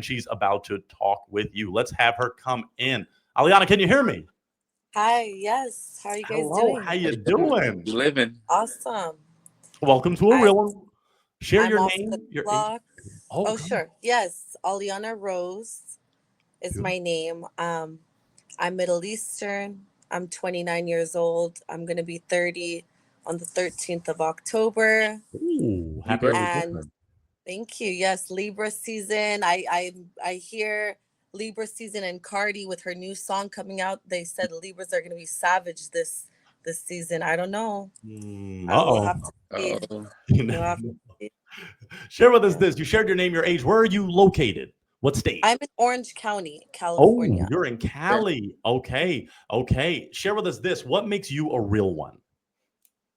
She's about to talk with you. Let's have her come in. Aliana, can you hear me? Hi, yes. How are you guys Hello, doing? how you doing? You living? Awesome. Welcome to a I real one. Share I'm your off the name, your age. clock. Oh, Oh, come on. sure. Yes, Aliana Rose is Beautiful. my name. I'm Middle Eastern. I'm 29 years old. I'm gonna be 30 on the 13th of October. Ooh, happy Libra? early And birthday. thank you. Yes, Libra season. I hear Libra season and Cardi with her new song coming out. They said Libras are gonna be savage this season. I don't know. I will Uh-oh. have to see. Oh, You We'll never have to know. see. Share with us Yeah. this. You shared your name, your age. Where are you located? What state? I'm in Orange County, Oh, California. you're in okay. Cali. Okay. Okay. Share with us this. What makes you a real one?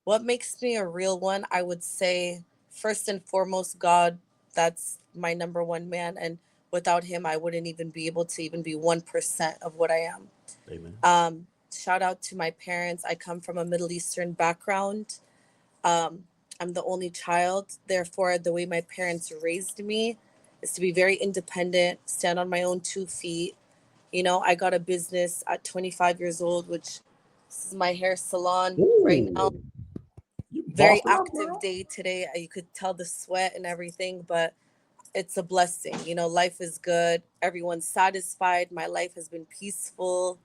What makes me a real one? I would say, first and foremost, God. That's my number one man. And without him, I wouldn't even be able to even be 1% of what I am. Amen. Shout out to my parents. I come from a Middle Eastern background. Um, I'm the only child. Therefore, the way my parents raised me is to be very independent, stand on my own 2 feet. I got a business at 25 years old, which this is my hair salon right now. Ooh, you Very bossing up, active girl. day today. You could tell the sweat and everything, but it's a blessing. Life is good. Everyone's satisfied. My life has been peaceful.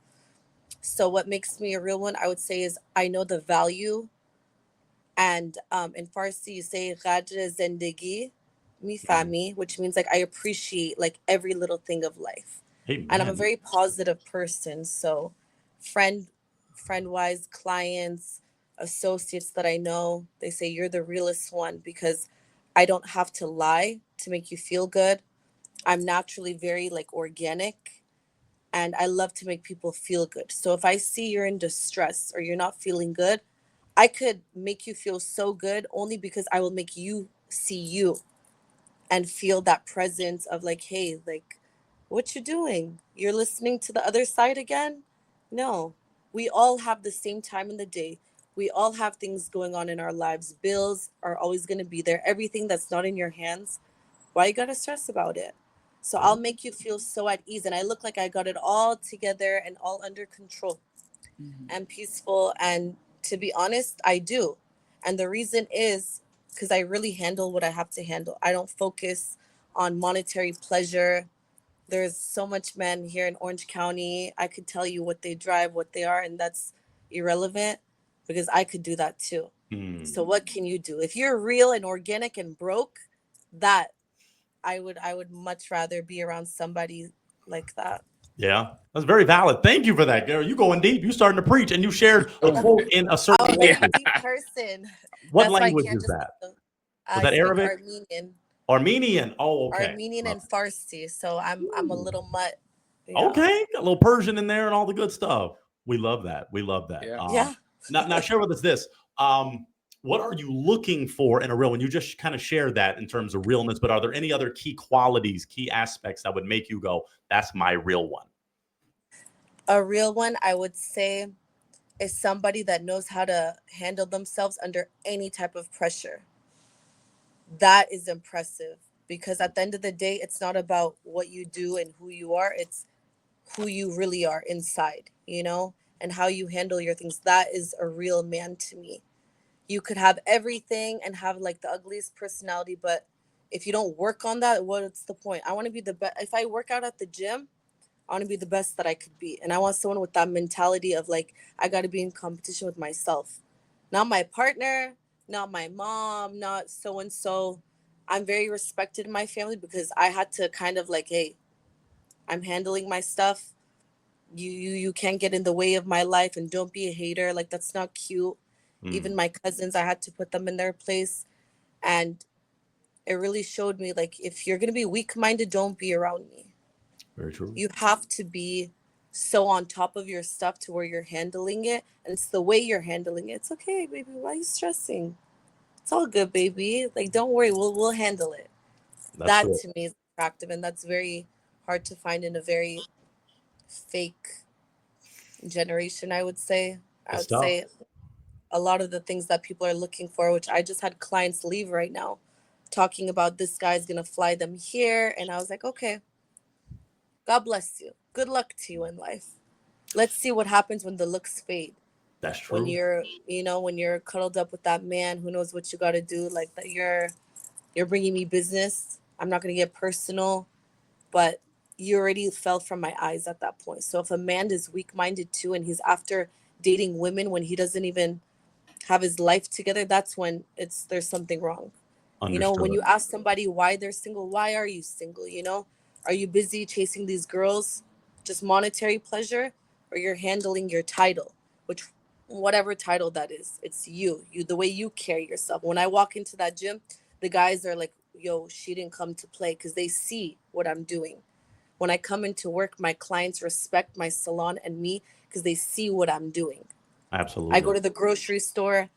So, what makes me a real one, I would say, is I know the value. And in Farsi, you say "Qadr zindagi mi Amen. fami," which means like I appreciate like every little thing of life. And I'm a Amen. very positive person. So, friend, friend wise, clients, associates that I know, they say you're the realest one because I don't have to lie to make you feel good. I'm naturally very like organic and I love to make people feel good. So if I see you're in distress or you're not feeling good, I could make you feel so good only because I will make you see you and feel that presence of like, hey, like, what you doing? You're listening to the other side again? No. We all have the same time in the day. We all have things going on in our lives. Bills are always going to be there. Everything that's not in your hands, why you got to stress about it? So I'll make you feel so at ease and I look like I got it all together and all under control Mhm. and peaceful. And to be honest, I do. And the reason is because I really handle what I have to handle. I don't focus on monetary pleasure. There's so much men here in Orange County. I could tell you what they drive, what they are, and that's irrelevant because I could do that too. Hmm. So what can you do? If you're real and organic and broke, that I would much rather be around somebody like that. Yeah, that's very valid. Thank you for that, girl. You going deep. You starting to preach, and you shared a quote in a certain I'm a very language. deep person. What That's why I language can't is just that? Was I that speak Arabic? Armenian. Armenian? Oh, okay. Armenian Love and Farsi. So I'm a it. little mutt. Yeah. Okay, got a little Persian in there and all the good stuff. We love that. We love that. Yeah. Yeah. Now share with us this. What are you looking for in a real one? You just kind of shared that in terms of realness, but are there any other key qualities, key aspects that would make you go, "That's my real one"? A real one, I would say, is somebody that knows how to handle themselves under any type of pressure. That is impressive because at the end of the day, it's not about what you do and who you are. It's who you really are inside, and how you handle your things. That is a real man to me. You could have everything and have like the ugliest personality, but if you don't work on that, what's the point? I want to be the best. If I work out at the gym, I want to be the best that I could be. And I want someone with that mentality of like, I got to be in competition with myself. Not my partner, not my mom, not so and so. I'm very respected in my family because I had to kind of like, hey, I'm handling my stuff. You can't get in the way of my life and don't be a hater. Like that's not cute. Even Mm, my cousins, I had to put them in their place. And it really showed me like if you're gonna be weak minded, don't be around me. very true. You have to be so on top of your stuff to where you're handling it. And it's the way you're handling it. It's okay, baby. Why are you stressing? It's all good, baby. Like don't worry, we'll handle it. That's That good. to me is attractive and that's very hard to find in a very fake generation, I would say. I It's would tough. say a lot of the things that people are looking for, which I just had clients leave right now, talking about this guy's gonna fly them here. And I was like, okay. God bless you. Good luck to you in life. Let's see what happens when the looks fade. That's When true. you're cuddled up with that man who knows what you got to do, like that you're bringing me business. I'm not going to get personal, but you already fell from my eyes at that point. So if a man is weak-minded too and he's after dating women when he doesn't even have his life together, that's when it's there's something wrong. When Understood. you ask somebody why they're single, why are you single? Are you busy chasing these girls, just monetary pleasure, or you're handling your title, which whatever title that is, it's you, the way you carry yourself. When I walk into that gym, the guys are like, yo, she didn't come to play because they see what I'm doing. When I come into work, my clients respect my salon and me because they see what I'm doing. I go Absolutely. to the grocery store,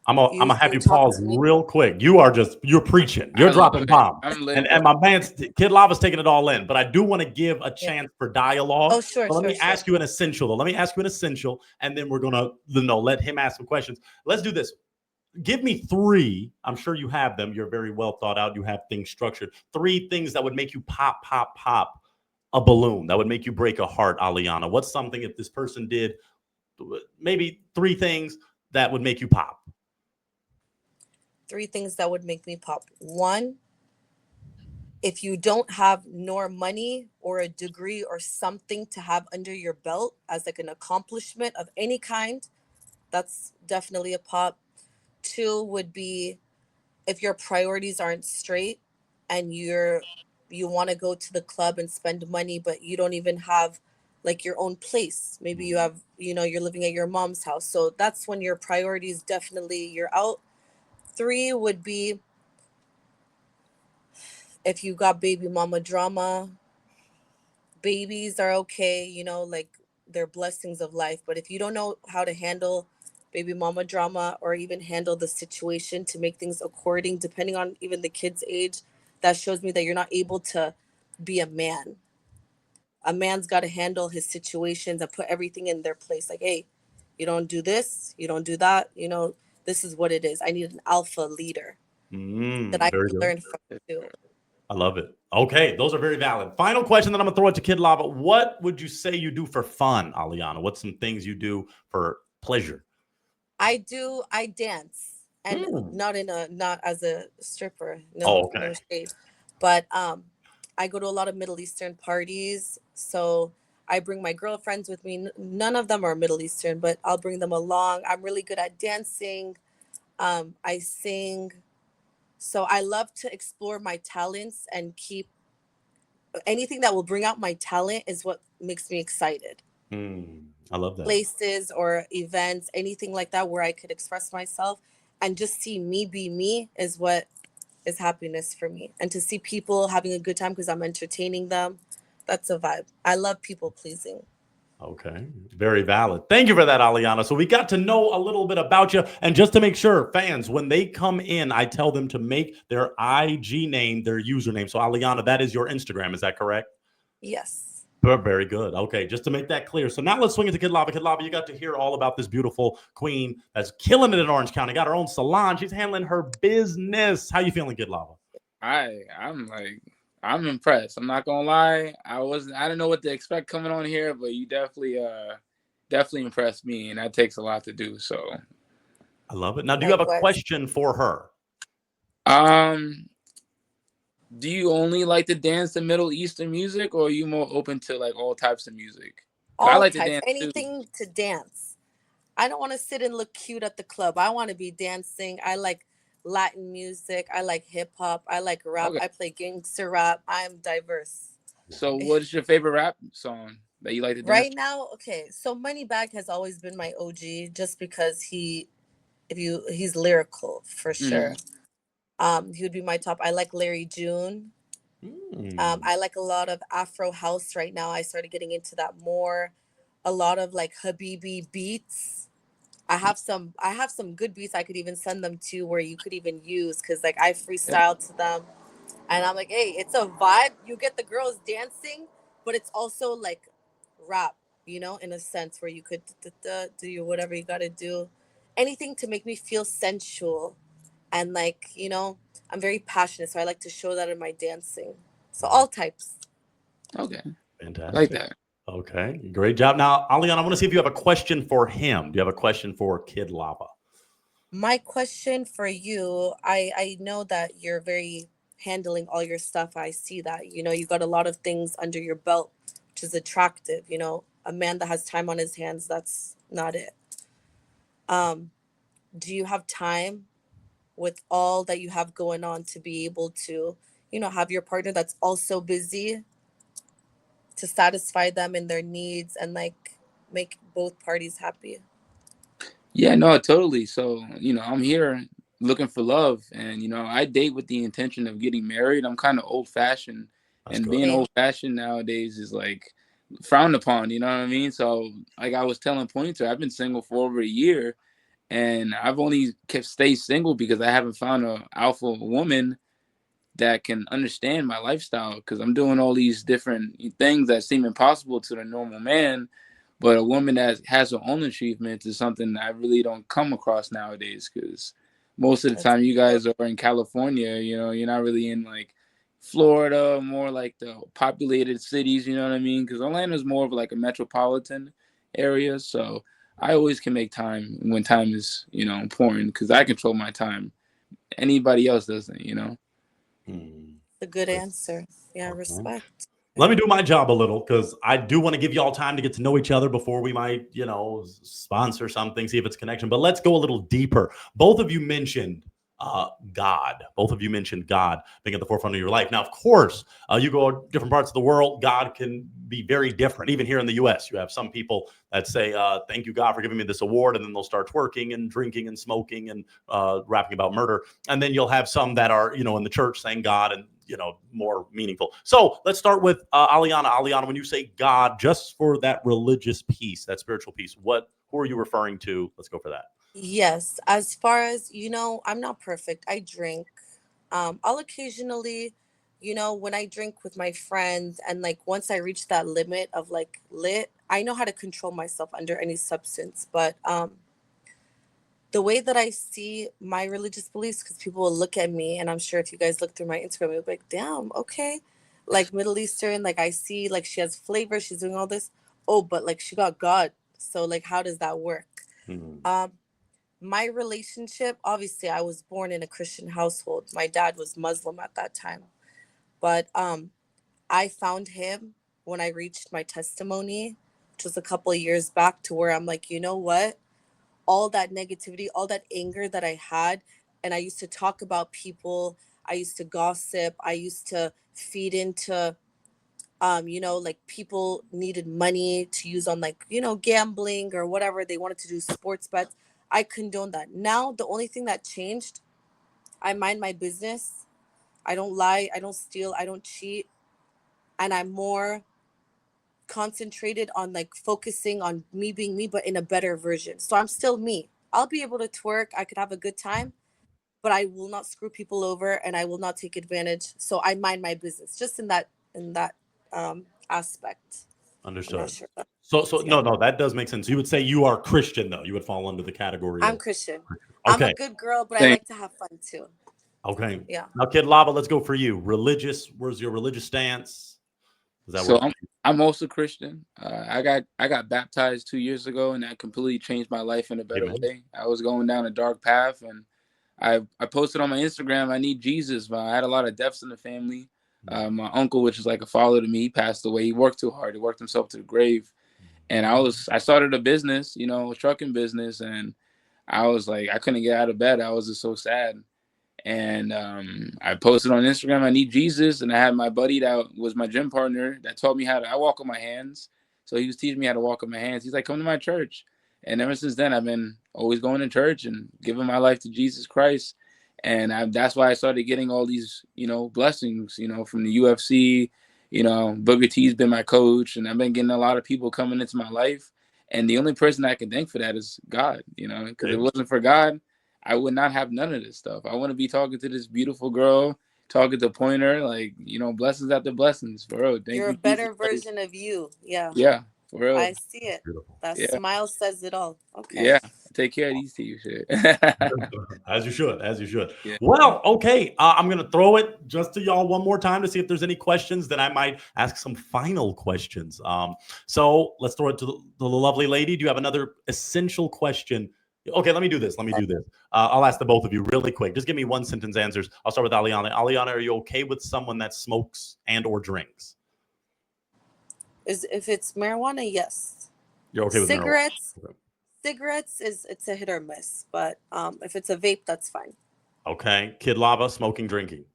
I'm gonna have you you talk pause to me. real quick. You're preaching. You're I love dropping it. bombs. I'm And lit, and bro. my man Kid Lava's taking it all in, but I do want to give a Yeah. chance for dialogue. Oh, sure, So let sure, me sure. ask you an essential though. Let me ask you an essential, and then we're gonna let him ask some questions. Let's do this. Give me three. I'm sure you have them. You're very well thought out. You have things structured. Three things that would make you pop, pop, pop a balloon. That would make you break a heart, Aliana. What's something if this person did maybe three things that would make you pop? Three things that would make me pop. One, if you don't have nor money or a degree or something to have under your belt as like an accomplishment of any kind, that's definitely a pop. Two would be if your priorities aren't straight and you want to go to the club and spend money but you don't even have like your own place. Maybe you have, you're living at your mom's house. So that's when your priorities definitely you're out. Three would be if you got baby mama drama. Babies are okay, like they're blessings of life. But if you don't know how to handle baby mama drama or even handle the situation to make things according, depending on even the kid's age, that shows me that you're not able to be a man. A man's got to handle his situations and put everything in their place. Like, hey, you don't do this, you don't do that. This is what it is. I need an alpha leader that I Very can good. learn from too. I love it. Okay, those are very valid. Final question that I'm gonna throw it to Kid Lava. What would you say you do for fun, Aliana? What's some things you do for pleasure? I dance, and Mm. not as a stripper. Oh, No, okay. no shade. But I go to a lot of Middle Eastern parties, so I bring my girlfriends with me. None of them are Middle Eastern, but I'll bring them along. I'm really good at dancing. I sing. So I love to explore my talents and keep anything that will bring out my talent is what makes me excited. I love that. Places or events, anything like that where I could express myself and just see me be me is what is happiness for me. And to see people having a good time because I'm entertaining them, that's a vibe. I love people pleasing. Okay, very valid. Thank you for that, Aliana. So we got to know a little bit about you. And just to make sure, fans, when they come in, I tell them to make their IG name their username. So, Aliana, that is your Instagram. Is that correct? Yes. Very good. Okay, just to make that clear. So now let's swing it to Kid Lava. Kid Lava, you got to hear all about this beautiful queen that's killing it in Orange County. Got her own salon. She's handling her business. How you feeling, Kid Lava? I'm impressed. I'm not gonna lie. I didn't know what to expect coming on here, but you definitely impressed me, and that takes a lot to do. So I love it. Now, do you have a Likewise. question for her? um do you only like to dance to Middle Eastern music, or are you more open to like all types of music? 'Cause I All like to types, dance too. anything to dance. I don't want to sit and look cute at the club. I want to be dancing. I like Latin music. I like hip hop. I like rap. Okay. I play gangster rap. I'm diverse. So what is your favorite rap song that you like to dance Right to? now, okay, so Moneybag has always been my OG just because he's lyrical for sure. Mhm. He would be my top. I like Larry June. Mm. I like a lot of Afro house right now. I started getting into that more. A lot of like Habibi beats. I have some good beats I could even send them to where you could even use because like I Yeah. freestyle to them and I'm like, hey, it's a vibe. You get the girls dancing, but it's also like rap, in a sense where you could do your whatever you gotta do. Anything to make me feel sensual and like, I'm very passionate, so I like to show that in my dancing. So all types. Okay. I like Fantastic. that. Okay, great job. Now, Aliana, I want to see if you have a question for him. Do you have a question for Kid Lava? My question for you, I know that you're very handling all your stuff. I see that. You got a lot of things under your belt, which is attractive. A man that has time on his hands, that's not it. Um, do you have time with all that you have going on to be able to, have your partner that's also busy to satisfy them in their needs and like make both parties happy? Yeah, no, totally. So, I'm here looking for love, and I date with the intention of getting married. I'm kind of old fashioned, That's and good. being Same. old fashioned nowadays is like frowned upon, you know what I mean? So, like I was telling Pointer, I've been single for over a year, and I've only kept stay single because I haven't found a alpha woman that can understand my lifestyle, because I'm doing all these different things that seem impossible to the normal man. But a woman that has her own achievements is something I really don't come across nowadays, because most of the That's time you important. guys are in California, you're not really in like Florida, more like the populated cities, you know what I mean? Because Orlando is more of like a metropolitan area. So I always can make time when time is, important, because I control my time. Anybody else doesn't. Hmm. A good answer. Yeah, Okay. respect. Let Yeah. me do my job a little because I do want to give you all time to get to know each other before we might, sponsor something, see if it's a connection. But let's go a little deeper. Both of you mentioned God. Both of you mentioned God being at the forefront of your life. Now, of course, you go to different parts of the world, God can be very different. Even here in the U.S., you have some people that say, thank you, God, for giving me this award. And then they'll start twerking and drinking and smoking and rapping about murder. And then you'll have some that are, in the church saying God and, more meaningful. So let's start with Aliana. Aliana, when you say God, just for that religious piece, that spiritual piece, who are you referring to? Let's go for that. Yes. As far as, I'm not perfect. I drink. I'll occasionally, when I drink with my friends and like once I reach that limit of like lit, I know how to control myself under any substance. But the way that I see my religious beliefs, because people will look at me, and I'm sure if you guys look through my Instagram, you'll be like, damn, okay. Like Middle Eastern, like I see like she has flavor, she's doing all this. Oh, but like she got God. So like how does that work? Hmm. Um, my relationship, obviously I was born in a Christian household. My dad was Muslim at that time. But I found him when I reached my testimony, which was a couple of years back, to where I'm like, you know what? All that negativity, all that anger that I had, and I used to talk about people, I used to gossip, I used to feed into like people needed money to use on like, gambling or whatever they wanted to do, sports bets. I condone that. Now the only thing that changed, I mind my business. I don't lie, I don't steal, I don't cheat, and I'm more concentrated on like focusing on me being me but in a better version. So I'm still me. I'll be able to twerk, I could have a good time, but I will not screw people over and I will not take advantage. So I mind my business just in that aspect. I'm not Understood. sure if that So yeah. no, that does make sense. You would say you are Christian, though. You would fall under the category I'm of Christian. I'm a okay, good girl, but I Same. like to have fun too. okay. Yeah. Now, Kid Lava, let's go for you. Religious. Where's your religious stance? Does that So work I'm for you? I'm also Christian. I got baptized 2 years ago, and that completely changed my life in a better Amen. way. I was going down a dark path, and I posted on my Instagram, I need Jesus. But I had a lot of deaths in the family. My uncle, which is like a father to me, he passed away. He worked too hard. He worked himself to the grave. And I started a business, a trucking business, and I was like, I couldn't get out of bed. I was just so sad. And I posted on Instagram, I need Jesus. And I had my buddy that was my gym partner that taught me I walk on my hands. So he was teaching me how to walk on my hands. He's like, come to my church. And ever since then, I've been always going to church and giving my life to Jesus Christ. And that's why I started getting all these, blessings, from the UFC. Booker T's been my coach, and I've been getting a lot of people coming into my life. And the only person I can thank for that is God, because if it Amen. wasn't for God, I would not have none of this stuff. I want to be talking to this beautiful girl, talking to Pointer, like, blessings after blessings, for real. Thank You're a you, Jesus better Christ. version of you. Yeah. Yeah. For real. I see it. Beautiful. That Yeah. smile says it all. Okay. Yeah. Take care of these two shit. As you should, as you should. Yeah. Well, okay. I'm gonna throw it just to y'all one more time to see if there's any questions. Then I might ask some final questions. So let's throw it to the lovely lady. Do you have another essential question? Okay, let me do this. I'll ask the both of you really quick. Just give me one sentence answers. I'll start with Aliana. Aliana, are you okay with someone that smokes and or drinks? If it's marijuana, yes. You're okay with marijuana? Cigarettes. Okay. Cigarettes it's a hit or miss, but if it's a vape, that's fine. Okay. Kid Lava, smoking, drinking.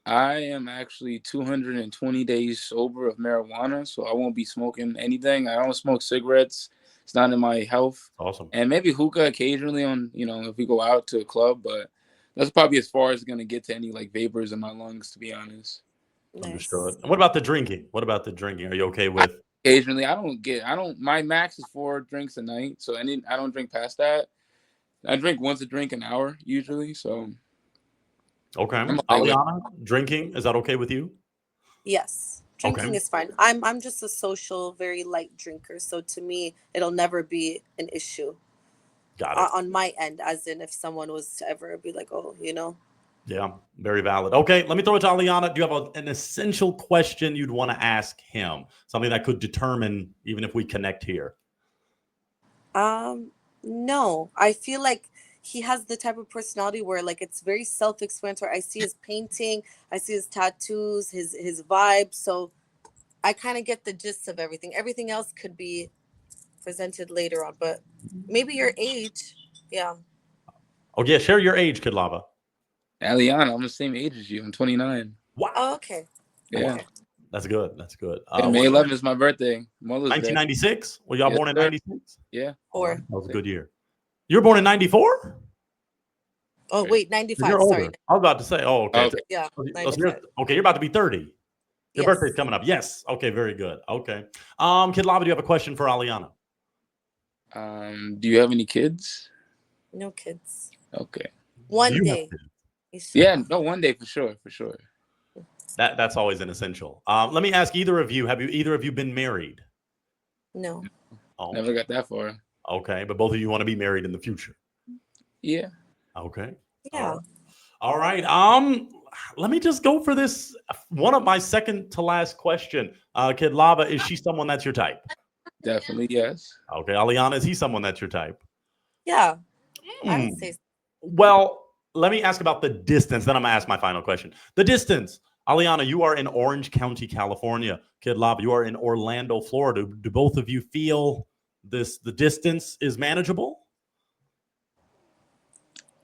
I am actually 220 days sober of marijuana, so I won't be smoking anything. I don't smoke cigarettes. It's not in my health. Awesome. And maybe hookah occasionally on, if we go out to a club, but that's probably as far as it's going to get to any like vapors in my lungs, to be honest. Nice. Understood. And what about the drinking? Are you okay with? Occasionally, my max is 4 drinks a night. So I don't drink past that. I drink once a drink an hour usually. So. Okay. Aliana, drinking, is that okay with you? Yes. Drinking is fine. I'm just a social, very light drinker. So to me, it'll never be an issue. Got it. On my end, as in if someone was to ever be like, oh, Yeah, very valid. Okay, let me throw it to Aliana. Do you have an essential question you'd want to ask him? Something that could determine even if we connect here? No. I feel like he has the type of personality where like it's very self-explanatory. I see his painting, I see his tattoos, his vibe. So I kind of get the gist of everything. Everything else could be presented later on, but maybe your age. Yeah. Oh, yeah, share your age, Kid Lava. Aliana, I'm the same age as you. I'm 29. Wow. Oh, okay. Yeah. Okay. That's good. That's good. May 11th is my birthday. Mother's Day. 1996? Were y'all born in 96? Yeah. Or that was a good year. You were born in 94? oh wait, 95. You're older. Sorry. I was about to say, okay. Yeah. You're about to be 30. Your birthday's coming up. Yes. Okay, very good. Okay. Kid Lava, do you have a question for Aliana? Do you have any kids? No kids. Okay. One day. Yeah, no, one day for sure. That's always an essential. Let me ask either of you, have either of you been married? No. Oh, never got that far. Okay, but both of you want to be married in the future. Yeah. Okay. Yeah. All right. Let me just go for this. One of my second to last question. Kid Lava, is she someone that's your type? Definitely, yes. Okay. Aliana, is he someone that's your type? Yeah. I would say so. Well, let me ask about the distance. Then I'm gonna ask my final question. The distance. Aliana, you are in Orange County, California. Kid Lava, you are in Orlando, Florida. Do both of you feel the distance is manageable?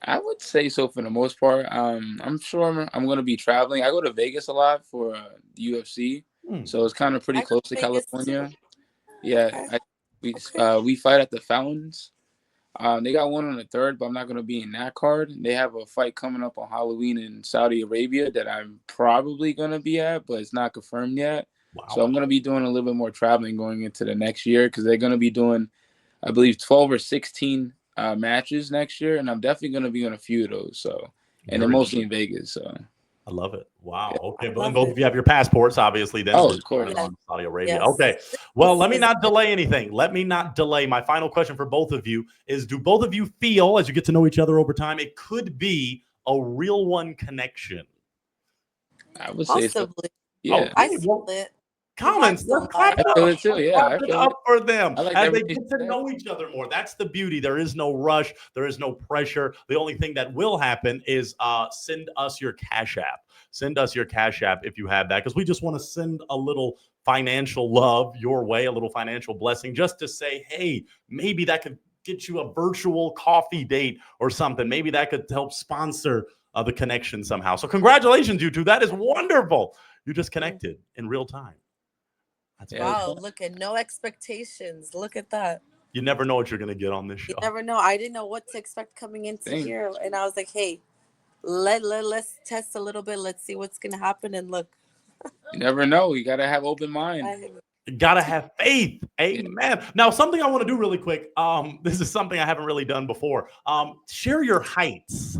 I would say so for the most part. I'm sure I'm going to be traveling. I go to Vegas a lot for the UFC, so it's kind of pretty close to California. Too. Yeah, okay. We fight at the Fountains. They got one on the 3rd, but I'm not going to be in that card. They have a fight coming up on Halloween in Saudi Arabia that I'm probably going to be at, but it's not confirmed yet. Wow. So I'm going to be doing a little bit more traveling going into the next year because they're going to be doing, I believe, 12 or 16 matches next year, and I'm definitely going to be on a few of those. So, and they're mostly in Vegas. So. I love it. Wow. Yeah. Okay. But both of you have your passports, obviously. Then of course. Saudi Arabia. Yes. Okay. Well, let me not delay anything. My final question for both of you is, do both of you feel, as you get to know each other over time, it could be a real one connection? I would say so. Yeah. Okay. I feel it. Comments. I feel it too. Yeah. I feel up for them as they get to know know each other more. That's the beauty. There is no rush. There is no pressure. The only thing that will happen is send us your Cash App. Send us your Cash App if you have that, because we just want to send a little financial love your way, a little financial blessing, just to say, hey, maybe that could get you a virtual coffee date or something. Maybe that could help sponsor the connection somehow. So congratulations, you two. That is wonderful. You just connected in real time. Wow, look at no expectations. Look at that. You never know what you're going to get on this show. You never know. I didn't know what to expect coming into here. And I was like, hey, let's test a little bit. Let's see what's going to happen. And look. You never know. You got to have open mind. You got to have faith. Amen. Yeah. Now, something I want to do really quick. This is something I haven't really done before. Share your heights.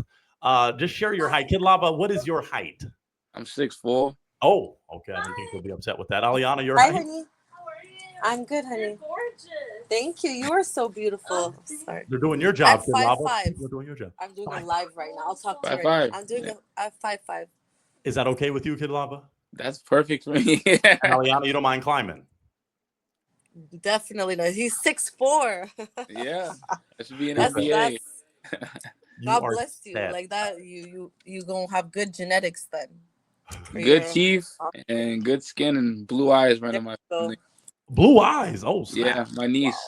Just share your height. Kid Lava, what is your height? I'm 6'4". Oh, okay. I don't think we'll be upset with that. Aliana, your Hi, height? honey. I'm good, honey. Thank you. You are so beautiful. Sorry. You're doing your job, At Kid Lava. 5'5". You're doing your job. I'm doing a 5'5". live right now. I'll talk to you 5'5". right now. I'm doing Yeah. at 5'5". Is that okay with you, Kid Lava? That's perfect for me. And Aliana, you don't mind climbing? Definitely not. He's 6'4". Yeah, that should be an That's NBA. You God are bless you. set. Like that, you gonna have good genetics then. For Good your- teeth and good skin and blue eyes running my So, family. Blue eyes. Oh, Yeah, snap. my niece.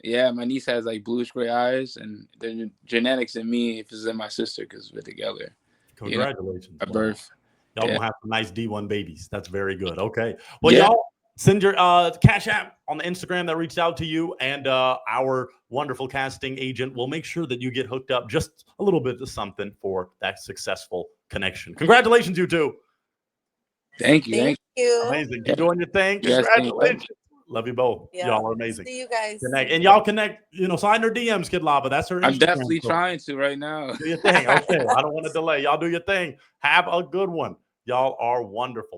My niece has like bluish gray eyes, and the genetics in me, if it's in my sister, because we're together. Congratulations. At Wow. birth. Y'all Yeah. gonna have some nice D1 babies. That's very good. Okay. Well, Yeah. y'all send your Cash App on the Instagram that reached out to you, and our wonderful casting agent will make sure that you get hooked up just a little bit of something for that successful connection. Congratulations, you two. Thank you. thank you. Amazing. Yeah. Keep doing your thing. Yes, thank you. Congratulations. Love you both. Yeah. Y'all are amazing. See you guys. Connect. And y'all connect, slide her DMs, Kid Lava. That's her Instagram. I'm definitely story. trying to right now. Do your thing. Okay. I don't want to delay. Y'all do your thing. Have a good one. Y'all are wonderful.